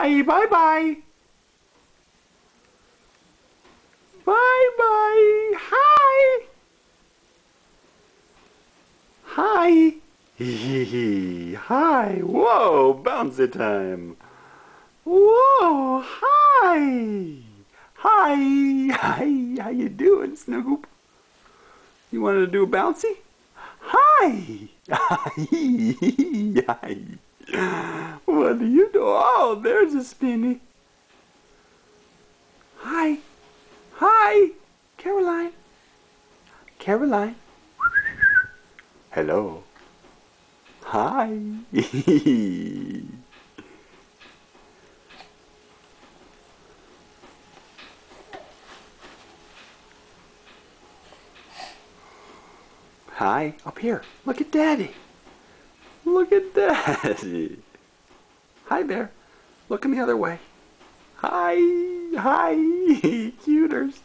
Hi, bye-bye. Bye-bye. Hi. Hi. Hi. Whoa, bouncy time. Whoa, hi. Hi. Hi. How you doing, Snoop? You wanted to do a bouncy? Hi. Hi. What do you do? Oh, there's a spinny. Hi. Hi. Caroline. Caroline. Hello. Hi. Hi. Up here. Look at Daddy. Look at Daddy. Hi there. Looking the other way. Hi. Hi. Cuters.